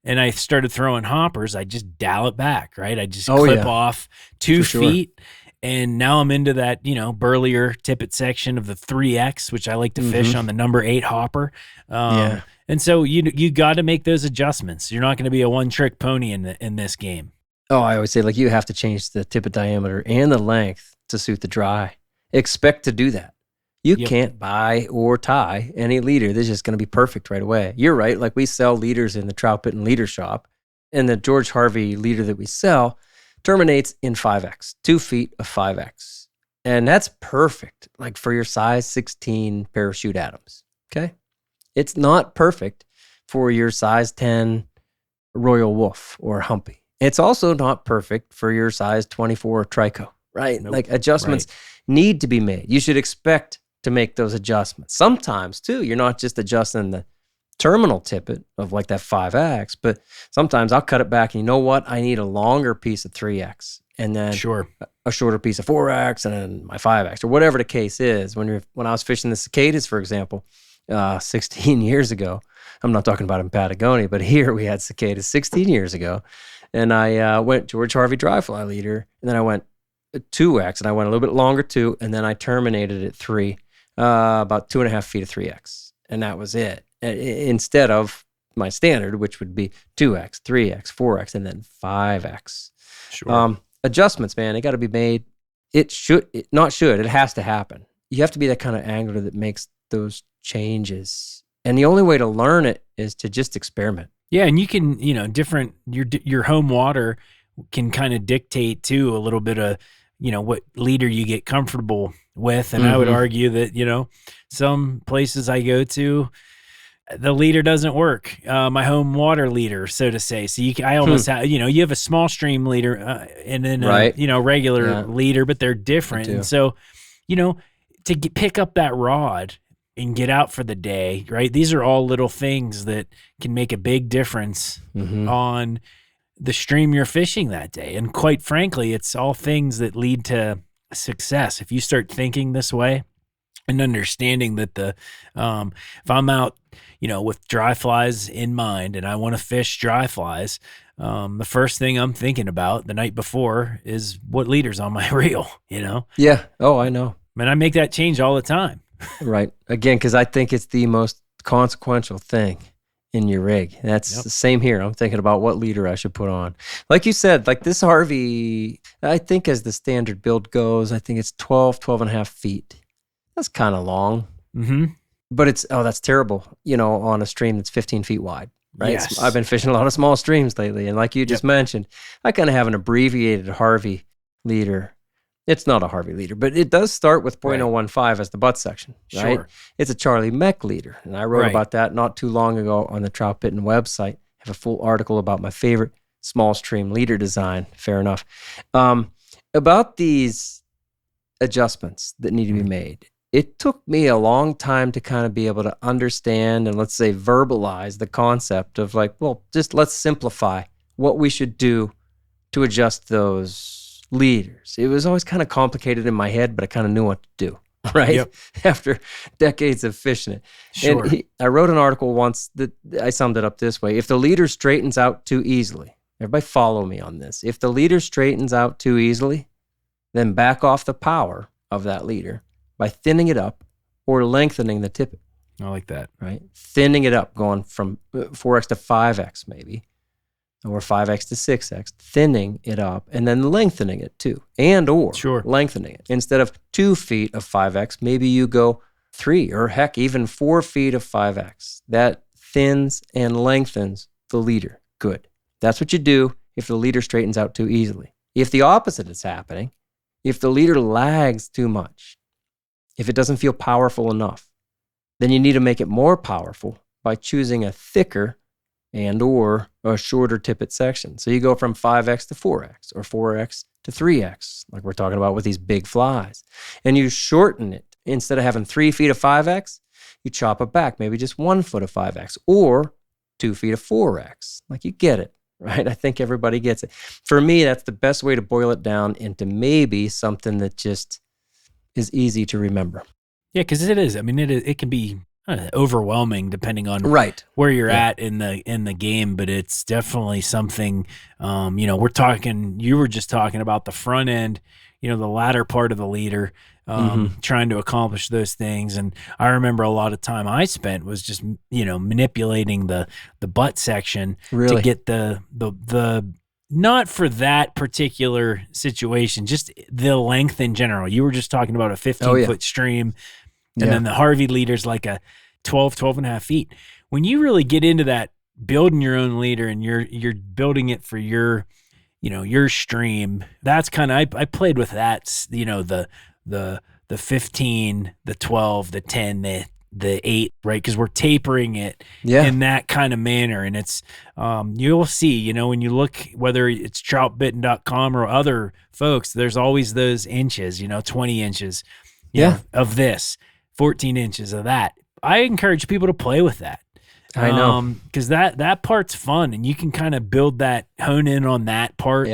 and I started throwing hoppers, I just dial it back, right? I just clip off 2 feet. And now I'm into that, burlier tippet section of the 3X, which I like to fish on the number 8 hopper. And so you got to make those adjustments. You're not going to be a one-trick pony in this game. Oh, I always say, you have to change the tippet diameter and the length to suit the dry. Expect to do that. You can't buy or tie any leader that's just going to be perfect right away. You're right. Like we sell leaders in the Troutbitten leader shop, and the George Harvey leader that we sell terminates in 5X, 2 feet of 5X. And that's perfect, like for your size 16 parachute Adams, okay? It's not perfect for your size 10 Royal Wolf or Humpy. It's also not perfect for your size 24 Trico, right? Nope. Like adjustments need to be made. You should expect to make those adjustments. Sometimes too, you're not just adjusting the terminal tippet of like that 5X, but sometimes I'll cut it back and you know what? I need a longer piece of 3X and then a shorter piece of 4X and then my 5X or whatever the case is. When I was fishing the cicadas, for example, 16 years ago, I'm not talking about in Patagonia, but here we had cicadas 16 years ago. And I went George Harvey dry fly leader, and then I went 2X, and I went a little bit longer too, and then I terminated at 3, about 2.5 feet of 3X. And that was it. Instead of my standard, which would be 2X, 3X, 4X, and then 5X. Sure. Adjustments, man, they got to be made. It has to happen. You have to be that kind of angler that makes those changes. And the only way to learn it is to just experiment. Yeah, and you can, your home water can kind of dictate too a little bit of, what leader you get comfortable with. And I would argue that, some places I go to, the leader doesn't work. My home water leader, so to say. So I almost have, you have a small stream leader and then a regular leader, but they're different. And so, pick up that rod and get out for the day, right? These are all little things that can make a big difference on the stream you're fishing that day. And quite frankly, it's all things that lead to success. If you start thinking this way and understanding that if I'm out, with dry flies in mind and I want to fish dry flies, the first thing I'm thinking about the night before is what leader's on my reel, Yeah. Oh, I know. And I make that change all the time. Right. Again, because I think it's the most consequential thing in your rig. That's the same here. I'm thinking about what leader I should put on. Like you said, like this Harvey, I think as the standard build goes, I think it's 12 and a half feet. That's kind of long. Mm-hmm. But that's terrible, on a stream that's 15 feet wide, right? Yes. I've been fishing a lot of small streams lately. And like you just mentioned, I kind of have an abbreviated Harvey leader. It's not a Harvey leader, but it does start with .015 as the butt section, right? Sure. It's a Charlie Meck leader. And I wrote about that not too long ago on the Troutbitten website. I have a full article about my favorite small stream leader design. Fair enough. About these adjustments that need to be made. It took me a long time to kind of be able to understand and let's say verbalize the concept of just let's simplify what we should do to adjust those leaders. It was always kind of complicated in my head, but I kind of knew what to do, right? Yep. After decades of fishing it. Sure. And I wrote an article once that I summed it up this way. If the leader straightens out too easily, everybody follow me on this. If the leader straightens out too easily, then back off the power of that leader by thinning it up or lengthening the tippet. I like that. Right? Thinning it up, going from 4X to 5X maybe, or 5X to 6X, thinning it up and then lengthening it too, or lengthening it. Instead of 2 feet of 5X, maybe you go 3 or heck, even 4 feet of 5X. That thins and lengthens the leader. Good. That's what you do if the leader straightens out too easily. If the opposite is happening, if the leader lags too much, if it doesn't feel powerful enough, then you need to make it more powerful by choosing a thicker or a shorter tippet section. So you go from 5X to 4X or 4X to 3X, like we're talking about with these big flies. And you shorten it. Instead of having 3 feet of 5X, you chop it back, maybe just 1 foot of 5X or 2 feet of 4X. Like you get it, right? I think everybody gets it. For me, that's the best way to boil it down into maybe something that just is easy to remember. Yeah, because it is. I mean, it can be overwhelming depending on where you're at in the game, but it's definitely something. You were just talking about the front end, the latter part of the leader, trying to accomplish those things. And I remember a lot of time I spent was just manipulating the butt section to get the not for that particular situation, just the length in general. You were just talking about a 15-foot stream, and then the Harvey leader's like a 12 and a half feet. When you really get into that, building your own leader and you're building it for your stream, that's kind of, I played with that, the 15, the 12, the 10, the 8, right? Because we're tapering it Yeah. in that kind of manner. And it's, you'll see, when you look, whether it's troutbitten.com or other folks, there's always those inches, 20 inches of this, 14 inches of that. I encourage people to play with that. I know. Because that part's fun, and you can kind of build that, hone in on that part,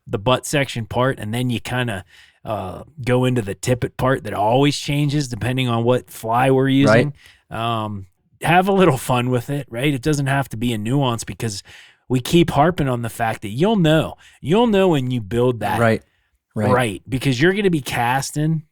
the butt section part, and then you kind of go into the tippet part that always changes depending on what fly we're using. Right. Have a little fun with it, right? It doesn't have to be a nuance, because we keep harping on the fact that you'll know when you build that right, because you're going to be casting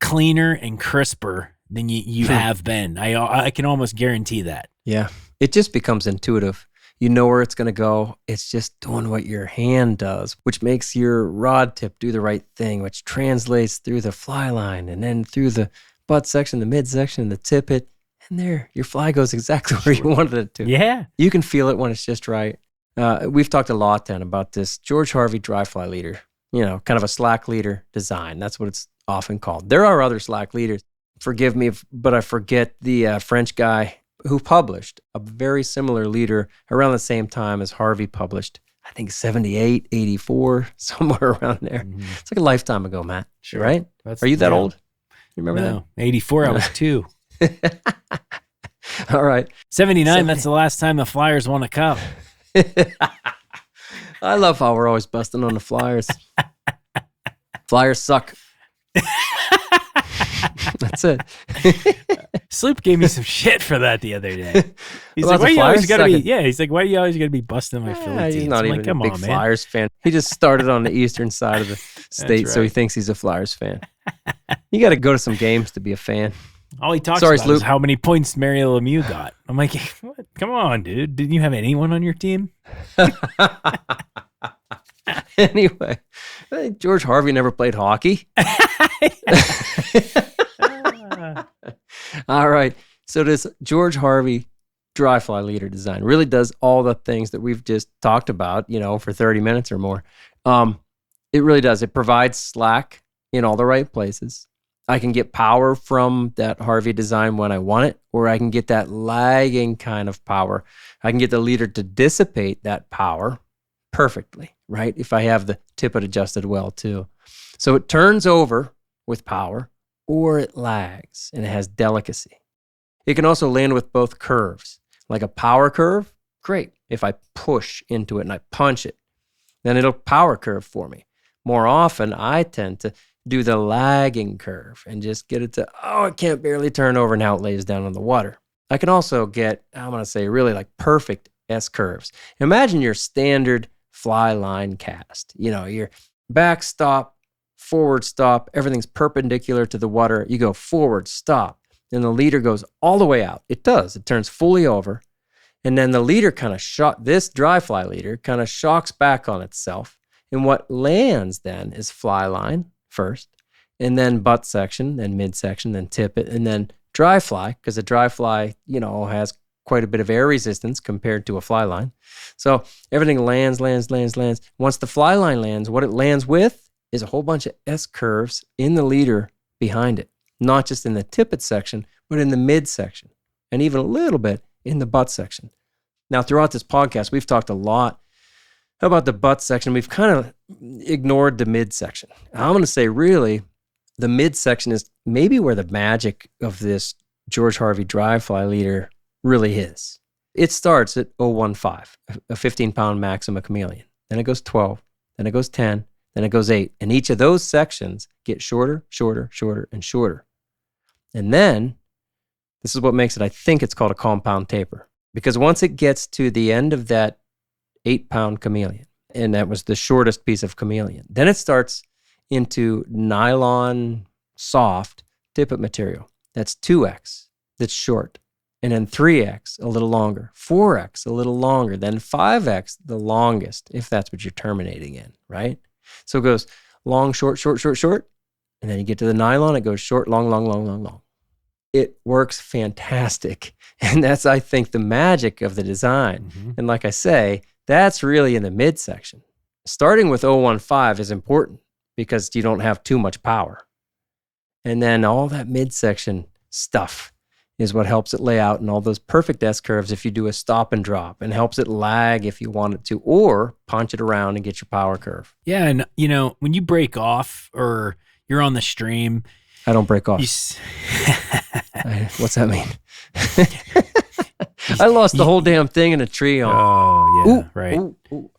cleaner and crisper than you have been. I can almost guarantee that. Yeah. It just becomes intuitive. You know where it's going to go. It's just doing what your hand does, which makes your rod tip do the right thing, which translates through the fly line and then through the butt section, the mid section, the tippet. And there, your fly goes exactly where you wanted it to. Yeah. You can feel it when it's just right. We've talked a lot then about this George Harvey dry fly leader, kind of a slack leader design. That's what it's often called. There are other slack leaders. Forgive me, but I forget the French guy who published a very similar leader around the same time as Harvey published. I think 78, 84, somewhere around there. Mm-hmm. It's like a lifetime ago, Matt. Sure. Right? Are you that old? You remember that? 84, I was 2. All right. 79, that's the last time the Flyers won a cup. I love how we're always busting on the Flyers. Flyers suck. That's it. Sloop gave me some shit for that the other day. He's like, why do you always gotta be? Yeah, he's like, why do you always gotta be busting my Philly teams? He's not even a big Flyers fan. He just started on the eastern side of the state, so he thinks he's a Flyers fan. You got to go to some games to be a fan. All he talks about is how many points Mario Lemieux got. I'm like, what? Come on, dude. Didn't you have anyone on your team? Anyway, I think George Harvey never played hockey. All right. So this George Harvey dry fly leader design really does all the things that we've just talked about, for 30 minutes or more. It really does. It provides slack in all the right places. I can get power from that Harvey design when I want it, or I can get that lagging kind of power. I can get the leader to dissipate that power perfectly, right? If I have the tippet adjusted well too. So it turns over with power, or it lags and it has delicacy. It can also land with both curves. Like a power curve, great. If I push into it and I punch it, then it'll power curve for me. More often, I tend to do the lagging curve and just get it to, it can't barely turn over, now it lays down on the water. I can also get, I'm going to say, really like perfect S curves. Imagine your standard fly line cast. Your back stop, forward stop, everything's perpendicular to the water. You go forward, stop, and the leader goes all the way out. It does. It turns fully over. And then the leader this dry fly leader kind of shocks back on itself. And what lands then is fly line first, and then butt section, then midsection, then tippet, and then dry fly, because a dry fly, has quite a bit of air resistance compared to a fly line. So everything lands. Once the fly line lands, what it lands with is a whole bunch of S curves in the leader behind it, not just in the tippet section, but in the midsection, and even a little bit in the butt section. Now, throughout this podcast, we've talked a lot about the butt section. We've kind of ignored the midsection. I'm going to say, really, the midsection is maybe where the magic of this George Harvey dry fly leader really is. It starts at 0.15, a 15-pound Maxima chameleon. Then it goes 12, then it goes 10, then it goes 8. And each of those sections get shorter, and shorter. And then, this is what makes it, I think it's called a compound taper. Because once it gets to the end of that 8-pound chameleon, and that was the shortest piece of chameleon, then it starts into nylon soft tippet material. That's 2X, that's short. And then 3X, a little longer. 4X, a little longer. Then 5X, the longest, if that's what you're terminating in, right? So it goes long, short. And then you get to the nylon, it goes short, long. It works fantastic. And that's, I think, the magic of the design. Mm-hmm. And like I say, that's really in the midsection. Starting with 0.15 is important because you don't have too much power. And then all that midsection stuff is what helps it lay out in all those perfect S-curves if you do a stop and drop, and helps it lag if you want it to, or punch it around and get your power curve. Yeah, and when you break off or you're on the stream, I don't break off. What's that mean? I lost the whole damn thing in a tree on. Oh yeah, right.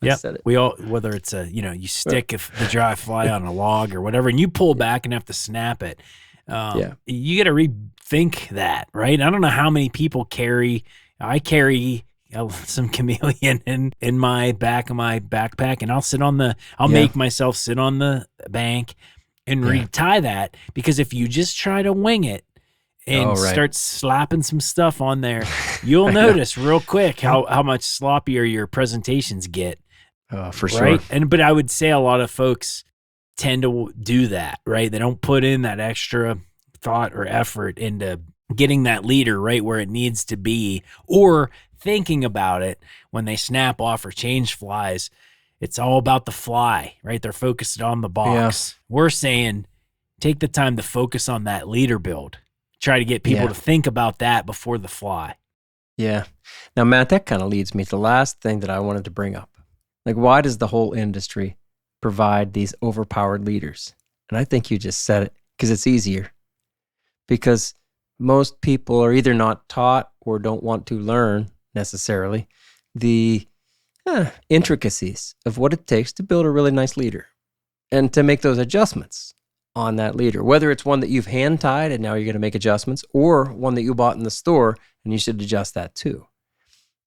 I said it. We all, whether it's you stick the dry fly on a log or whatever, and you pull back and have to snap it. You got to rethink that, right? I don't know how many people carry. I carry some chameleon in my back of my backpack, and I'll make myself sit on the bank and retie that, because if you just try to wing it and start slapping some stuff on there, you'll notice real quick how much sloppier your presentations get. For sure. Right? But I would say a lot of folks tend to do that, right? They don't put in that extra thought or effort into getting that leader right where it needs to be, or thinking about it when they snap off or change flies. It's all about the fly, right? They're focused on the box. Yeah. We're saying take the time to focus on that leader build. Try to get people to think about that before the fly. Yeah. Now, Matt, that kind of leads me to the last thing that I wanted to bring up. Like, why does the whole industry provide these overpowered leaders? And I think you just said it, because it's easier. Because most people are either not taught or don't want to learn necessarily the intricacies of what it takes to build a really nice leader and to make those adjustments on that leader, whether it's one that you've hand tied and now you're going to make adjustments, or one that you bought in the store and you should adjust that too.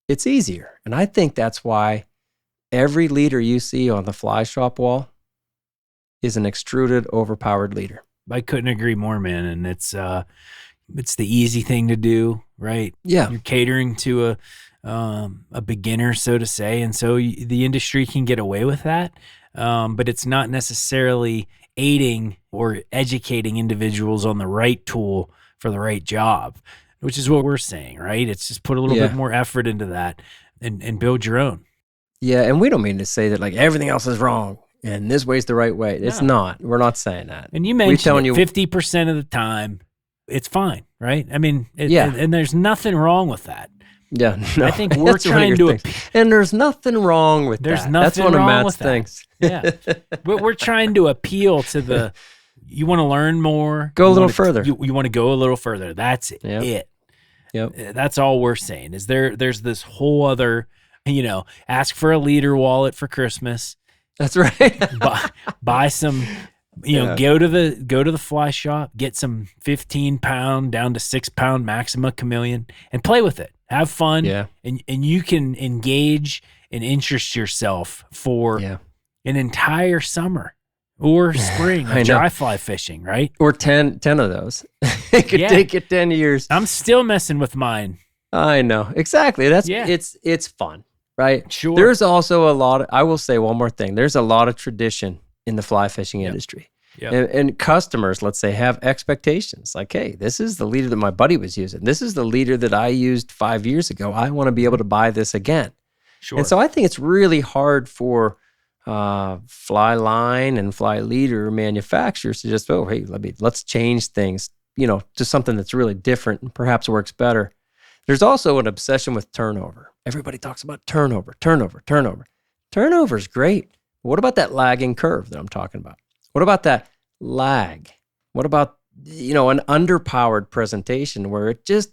It's easier. And I think that's why every leader you see on the fly shop wall is an extruded, overpowered leader. I couldn't agree more, man. And it's the easy thing to do, right? Yeah. You're catering to a beginner, so to say. And so the industry can get away with that. But it's not necessarily aiding or educating individuals on the right tool for the right job, which is what we're saying, right? It's just put a little bit more effort into that and build your own. Yeah, and we don't mean to say that like everything else is wrong and this way's the right way. It's not. We're not saying that. And you mentioned 50% of the time, it's fine, right? I mean, and there's nothing wrong with that. Yeah, no, I think we're trying to, and there's nothing wrong with that. There's nothing That's one wrong of Matt's with things. That. Yeah, but we're trying to appeal to you want to learn more, go a little further. You want to go a little further. That's it. Yep. That's all we're saying. Is there's this whole other, ask for a leader wallet for Christmas. That's right. buy some. Go to the fly shop, get some 15-pound down to 6-pound Maxima chameleon, and play with it. Have fun, and you can engage and interest yourself for an entire summer or spring of dry fly fishing, right? Or 10 of those. It could take you 10 years. I'm still messing with mine. I know. Exactly. It's fun, right? Sure. There's also I will say one more thing. There's a lot of tradition in the fly fishing industry. Yep. And customers, let's say, have expectations like, hey, this is the leader that my buddy was using. This is the leader that I used 5 years ago. I want to be able to buy this again. Sure. And so I think it's really hard for fly line and fly leader manufacturers to just, hey, let's change things, to something that's really different and perhaps works better. There's also an obsession with turnover. Everybody talks about turnover. Turnover's great. What about that lagging curve that I'm talking about? What about that lag? What about, an underpowered presentation where it just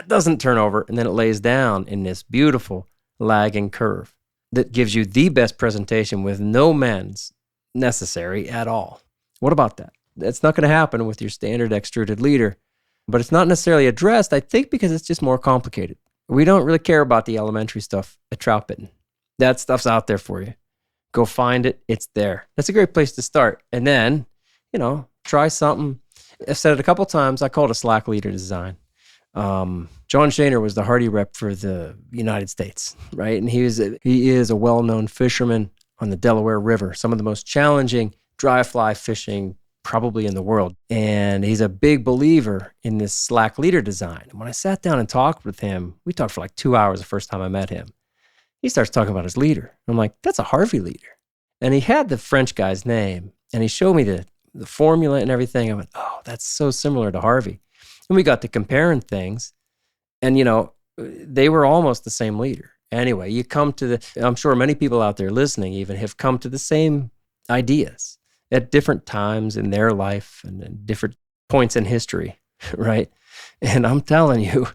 doesn't turn over and then it lays down in this beautiful lagging curve that gives you the best presentation with no mends necessary at all? What about that? That's not going to happen with your standard extruded leader, but it's not necessarily addressed, I think, because it's just more complicated. We don't really care about the elementary stuff at Troutbitten. That stuff's out there for you. Go find it. It's there. That's a great place to start. And then, try something. I've said it a couple times. I call it a slack leader design. John Shaner was the Hardy rep for the United States, right? And he is a well-known fisherman on the Delaware River, some of the most challenging dry fly fishing probably in the world. And he's a big believer in this slack leader design. And when I sat down and talked with him, we talked for like 2 hours the first time I met him. He starts talking about his leader. I'm like, that's a Harvey leader. And he had the French guy's name, and he showed me the formula and everything. I went, oh, that's so similar to Harvey. And we got to comparing things. And, they were almost the same leader. Anyway, I'm sure many people out there listening even have come to the same ideas at different times in their life and at different points in history, right? And I'm telling you,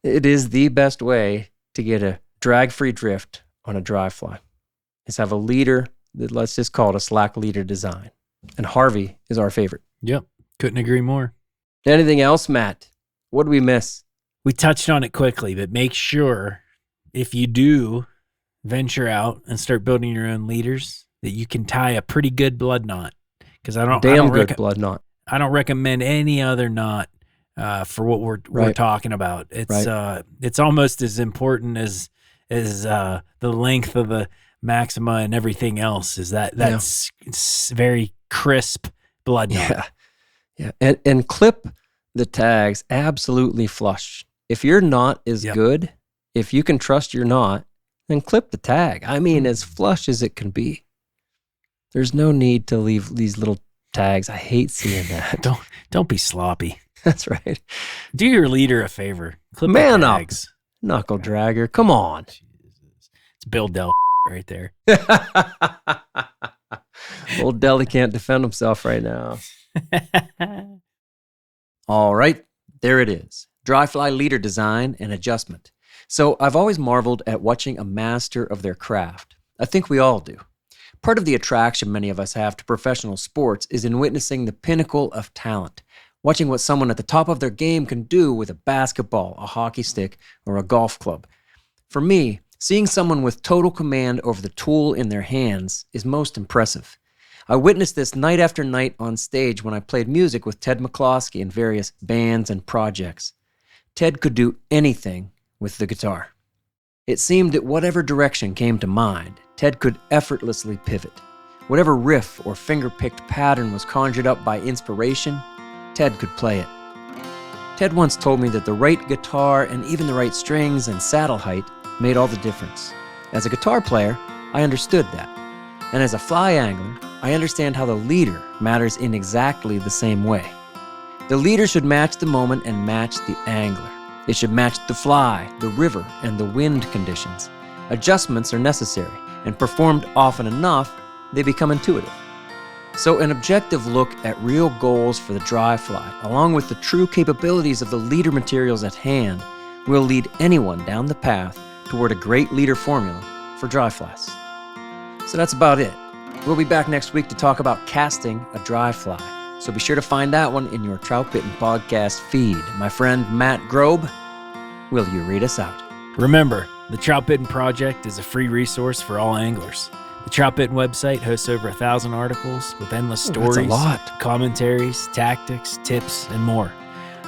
it is the best way to get a drag-free drift on a dry fly is have a leader that, let's just call it a slack leader design. And Harvey is our favorite. Yep. Couldn't agree more. Anything else, Matt? What did we miss? We touched on it quickly, but make sure if you do venture out and start building your own leaders that you can tie a pretty good blood knot. Because I don't blood knot. I don't recommend any other knot for what we're talking about. It's almost as important as the length of the maxima and everything else. Is that's very crisp blood knot. Yeah. And clip the tags absolutely flush. If your knot is good, if you can trust your knot, then clip the tag. I mean, as flush as it can be. There's no need to leave these little tags. I hate seeing that. Don't be sloppy. That's right. Do your leader a favor. Clip Man the up, tags. knuckle dragger. Come on. Jesus. It's Bill Dell right there. Old Deli can't defend himself right now. All right, there it is. Dry fly leader design and adjustment. So I've always marveled at watching a master of their craft. I think we all do. Part of the attraction many of us have to professional sports is in witnessing the pinnacle of talent, watching what someone at the top of their game can do with a basketball, a hockey stick, or a golf club. For me, seeing someone with total command over the tool in their hands is most impressive. I witnessed this night after night on stage when I played music with Ted McCloskey in various bands and projects. Ted could do anything with the guitar. It seemed that whatever direction came to mind, Ted could effortlessly pivot. Whatever riff or finger-picked pattern was conjured up by inspiration, Ted could play it. Ted once told me that the right guitar and even the right strings and saddle height made all the difference. As a guitar player, I understood that. And as a fly angler, I understand how the leader matters in exactly the same way. The leader should match the moment and match the angler. It should match the fly, the river, and the wind conditions. Adjustments are necessary, and performed often enough, they become intuitive. So an objective look at real goals for the dry fly, along with the true capabilities of the leader materials at hand, will lead anyone down the path toward a great leader formula for dry flies. So that's about it. We'll be back next week to talk about casting a dry fly. So be sure to find that one in your Troutbitten podcast feed. My friend Matt Grobe, will you read us out? Remember, the Troutbitten Project is a free resource for all anglers. The Troutbitten website hosts over 1,000 articles with endless stories, that's a lot. Commentaries, tactics, tips, and more.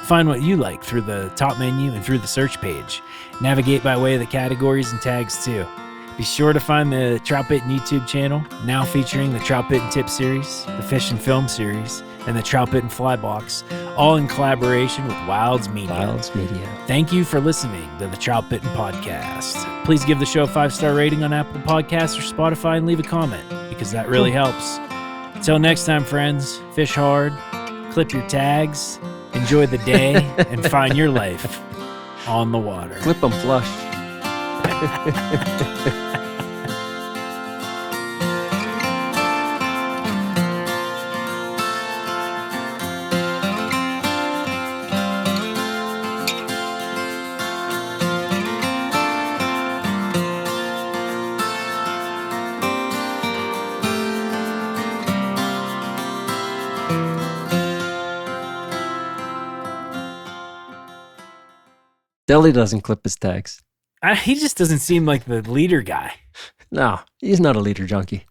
Find what you like through the top menu and through the search page. Navigate by way of the categories and tags too. Be sure to find the Troutbitten YouTube channel, now featuring the Troutbitten Tip Series, the Fish and Film Series, and the Troutbitten Fly Box, all in collaboration with Wilds Media. Wilds Media. Thank you for listening to the Troutbitten Podcast. Please give the show a 5-star rating on Apple Podcasts or Spotify and leave a comment, because that really helps. Until next time, friends, fish hard, clip your tags, enjoy the day, and find your life on the water. Clip them flush. Deli doesn't clip his tags. He just doesn't seem like the leader guy. No, he's not a leader junkie.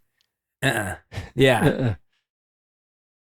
Yeah.